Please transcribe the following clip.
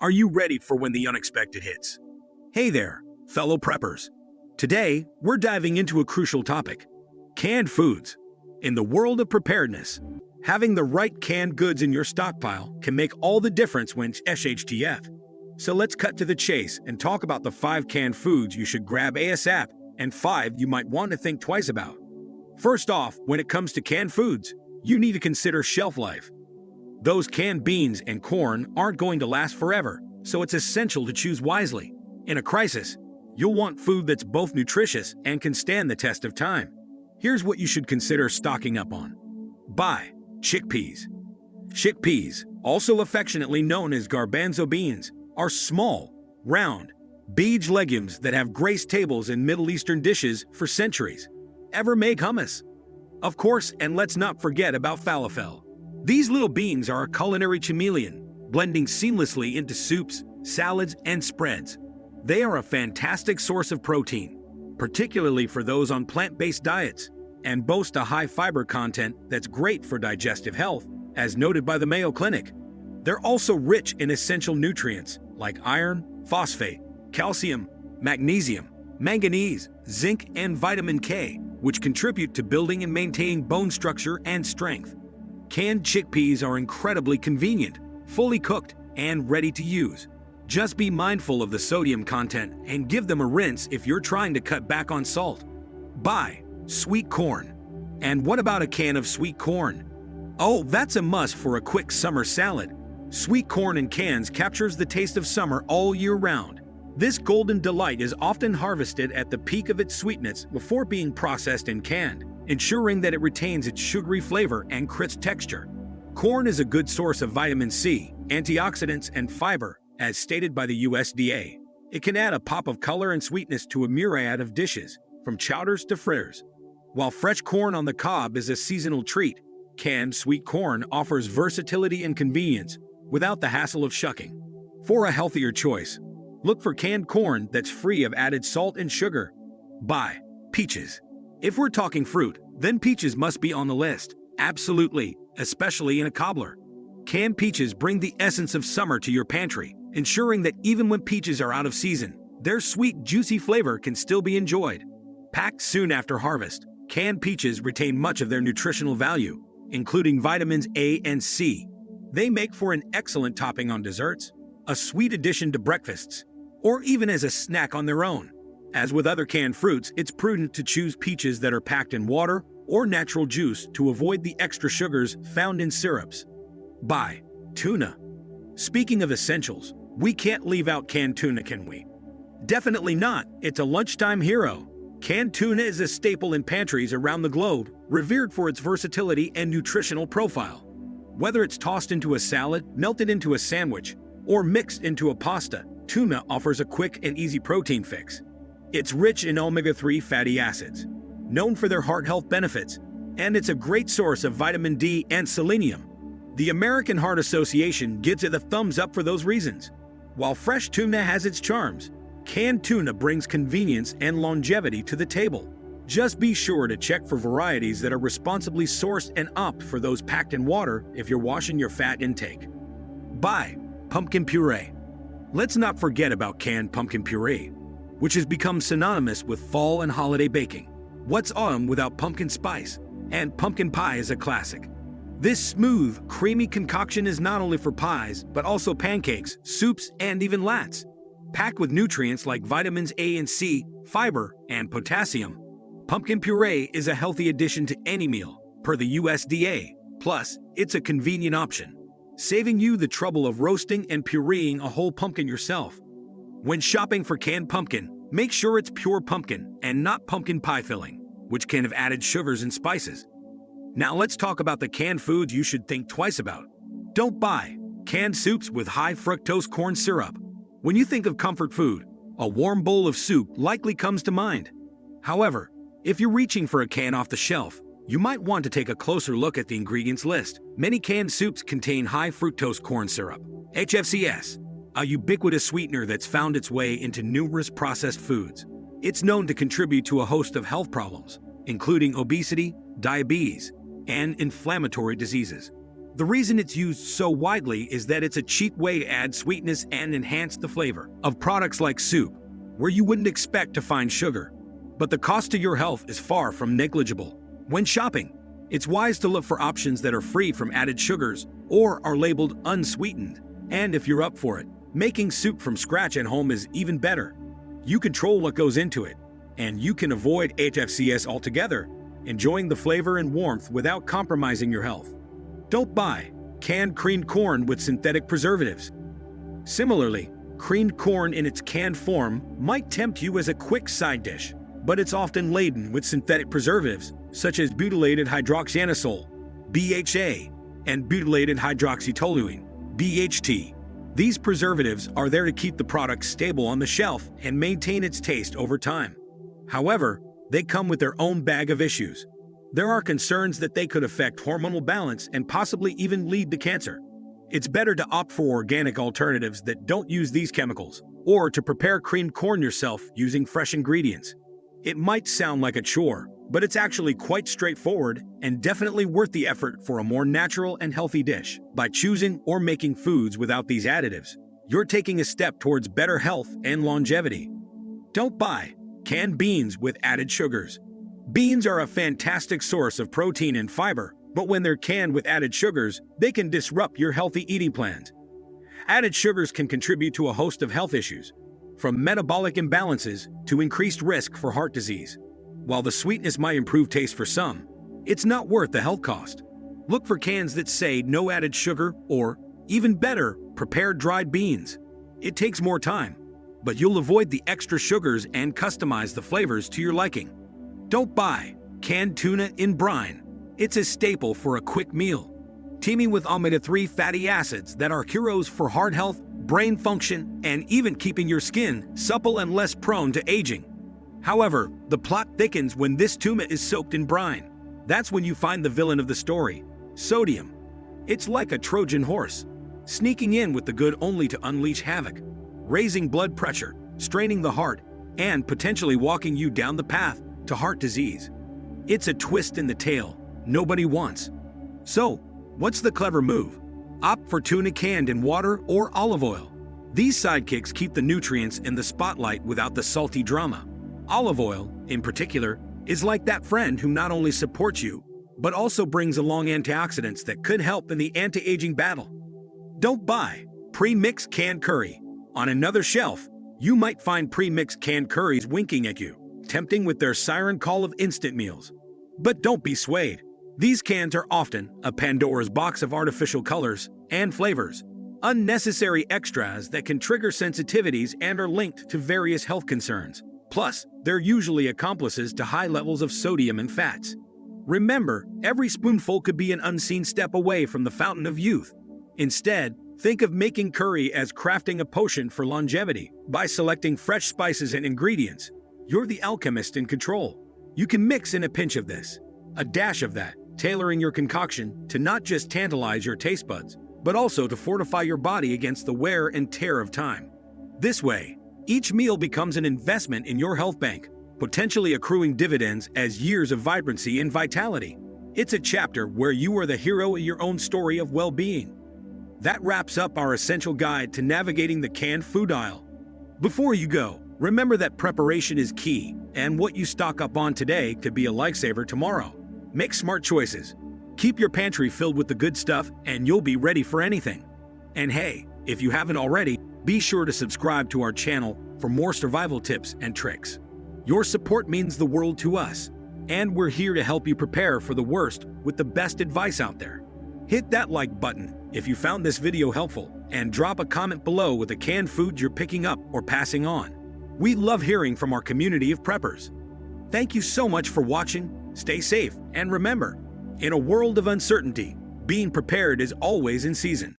Are you ready for when the unexpected hits? Hey there, fellow preppers. Today, we're diving into a crucial topic: canned foods. In the world of preparedness, having the right canned goods in your stockpile can make all the difference when SHTF. So let's cut to the chase and talk about the 5 canned foods you should grab ASAP and 5 you might want to think twice about. First off, when it comes to canned foods, you need to consider shelf life. Those canned beans and corn aren't going to last forever, so it's essential to choose wisely. In a crisis, you'll want food that's both nutritious and can stand the test of time. Here's what you should consider stocking up on. Buy chickpeas. Chickpeas, also affectionately known as garbanzo beans, are small, round, beige legumes that have graced tables in Middle Eastern dishes for centuries. Ever make hummus? Of course, and let's not forget about falafel. These little beans are a culinary chameleon, blending seamlessly into soups, salads, and spreads. They are a fantastic source of protein, particularly for those on plant-based diets, and boast a high fiber content that's great for digestive health, as noted by the Mayo Clinic. They're also rich in essential nutrients like iron, phosphate, calcium, magnesium, manganese, zinc, and vitamin K, which contribute to building and maintaining bone structure and strength. Canned chickpeas are incredibly convenient, fully cooked, and ready to use. Just be mindful of the sodium content and give them a rinse if you're trying to cut back on salt. Buy sweet corn. And what about a can of sweet corn? Oh, that's a must for a quick summer salad. Sweet corn in cans captures the taste of summer all year round. This golden delight is often harvested at the peak of its sweetness before being processed and canned, ensuring that it retains its sugary flavor and crisp texture. Corn is a good source of vitamin C, antioxidants, and fiber, as stated by the USDA. It can add a pop of color and sweetness to a myriad of dishes, from chowders to fritters. While fresh corn on the cob is a seasonal treat, canned sweet corn offers versatility and convenience without the hassle of shucking. For a healthier choice, look for canned corn that's free of added salt and sugar. Buy peaches. If we're talking fruit, then peaches must be on the list. Absolutely, especially in a cobbler. Canned peaches bring the essence of summer to your pantry, ensuring that even when peaches are out of season, their sweet, juicy flavor can still be enjoyed. Packed soon after harvest, canned peaches retain much of their nutritional value, including vitamins A and C. They make for an excellent topping on desserts, a sweet addition to breakfasts, or even as a snack on their own. As with other canned fruits, it's prudent to choose peaches that are packed in water or natural juice to avoid the extra sugars found in syrups. Buy tuna. Speaking of essentials, we can't leave out canned tuna, can we? Definitely not. It's a lunchtime hero. Canned tuna is a staple in pantries around the globe, revered for its versatility and nutritional profile. Whether it's tossed into a salad, melted into a sandwich, or mixed into a pasta, tuna offers a quick and easy protein fix. It's rich in omega-3 fatty acids, known for their heart health benefits, and it's a great source of vitamin D and selenium. The American Heart Association gives it a thumbs up for those reasons. While fresh tuna has its charms, canned tuna brings convenience and longevity to the table. Just be sure to check for varieties that are responsibly sourced and opt for those packed in water if you're washing your fat intake. Buy pumpkin puree. Let's not forget about canned pumpkin puree, which has become synonymous with fall and holiday baking. What's autumn without pumpkin spice? And pumpkin pie is a classic. This smooth, creamy concoction is not only for pies, but also pancakes, soups, and even lattes. Packed with nutrients like vitamins A and C, fiber, and potassium, pumpkin puree is a healthy addition to any meal, per the USDA. Plus, it's a convenient option, saving you the trouble of roasting and pureeing a whole pumpkin yourself. When shopping for canned pumpkin, make sure it's pure pumpkin and not pumpkin pie filling, which can have added sugars and spices. Now let's talk about the canned foods you should think twice about. Don't buy canned soups with high fructose corn syrup. When you think of comfort food, a warm bowl of soup likely comes to mind. However, if you're reaching for a can off the shelf, you might want to take a closer look at the ingredients list. Many canned soups contain high fructose corn syrup, HFCS, a ubiquitous sweetener that's found its way into numerous processed foods. It's known to contribute to a host of health problems, including obesity, diabetes, and inflammatory diseases. The reason it's used so widely is that it's a cheap way to add sweetness and enhance the flavor of products like soup, where you wouldn't expect to find sugar. But the cost to your health is far from negligible. When shopping, it's wise to look for options that are free from added sugars or are labeled unsweetened. And if you're up for it, making soup from scratch at home is even better. You control what goes into it, and you can avoid HFCS altogether, enjoying the flavor and warmth without compromising your health. Don't buy canned creamed corn with synthetic preservatives. Similarly, creamed corn in its canned form might tempt you as a quick side dish, but it's often laden with synthetic preservatives such as butylated hydroxyanisole, BHA, and butylated hydroxytoluene, BHT. These preservatives are there to keep the product stable on the shelf and maintain its taste over time. However, they come with their own bag of issues. There are concerns that they could affect hormonal balance and possibly even lead to cancer. It's better to opt for organic alternatives that don't use these chemicals, or to prepare creamed corn yourself using fresh ingredients. It might sound like a chore, but it's actually quite straightforward and definitely worth the effort for a more natural and healthy dish. By choosing or making foods without these additives, you're taking a step towards better health and longevity. Don't buy canned beans with added sugars. Beans are a fantastic source of protein and fiber, but when they're canned with added sugars, they can disrupt your healthy eating plans. Added sugars can contribute to a host of health issues, from metabolic imbalances to increased risk for heart disease. While the sweetness might improve taste for some, it's not worth the health cost. Look for cans that say no added sugar or, even better, prepared dried beans. It takes more time, but you'll avoid the extra sugars and customize the flavors to your liking. Don't buy canned tuna in brine. It's a staple for a quick meal, teeming with omega-3 fatty acids that are heroes for heart health, brain function, and even keeping your skin supple and less prone to aging. However, the plot thickens when this tuna is soaked in brine. That's when you find the villain of the story, sodium. It's like a Trojan horse, sneaking in with the good only to unleash havoc, raising blood pressure, straining the heart, and potentially walking you down the path to heart disease. It's a twist in the tale nobody wants. So, what's the clever move? Opt for tuna canned in water or olive oil. These sidekicks keep the nutrients in the spotlight without the salty drama. Olive oil, in particular, is like that friend who not only supports you, but also brings along antioxidants that could help in the anti-aging battle. Don't buy pre-mixed canned curry. On another shelf, you might find pre-mixed canned curries winking at you, tempting with their siren call of instant meals. But don't be swayed. These cans are often a Pandora's box of artificial colors and flavors, unnecessary extras that can trigger sensitivities and are linked to various health concerns. Plus, they're usually accomplices to high levels of sodium and fats. Remember, every spoonful could be an unseen step away from the fountain of youth. Instead, think of making curry as crafting a potion for longevity. By selecting fresh spices and ingredients, you're the alchemist in control. You can mix in a pinch of this, a dash of that, tailoring your concoction to not just tantalize your taste buds, but also to fortify your body against the wear and tear of time. This way, each meal becomes an investment in your health bank, potentially accruing dividends as years of vibrancy and vitality. It's a chapter where you are the hero in your own story of well-being. That wraps up our essential guide to navigating the canned food aisle. Before you go, remember that preparation is key, and what you stock up on today could be a lifesaver tomorrow. Make smart choices. Keep your pantry filled with the good stuff, and you'll be ready for anything. And hey, if you haven't already, be sure to subscribe to our channel for more survival tips and tricks. Your support means the world to us, and we're here to help you prepare for the worst with the best advice out there. Hit that like button if you found this video helpful, and drop a comment below with a canned food you're picking up or passing on. We love hearing from our community of preppers. Thank you so much for watching, stay safe, and remember, in a world of uncertainty, being prepared is always in season.